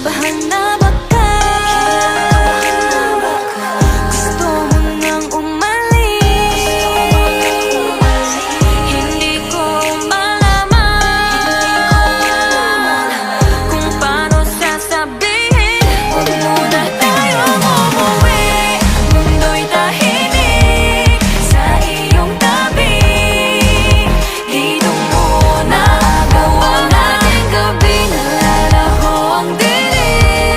kinakabahan na baka gusto mo nang umalis. Hindi ko malaman kung paano sasabihin. Huwag mo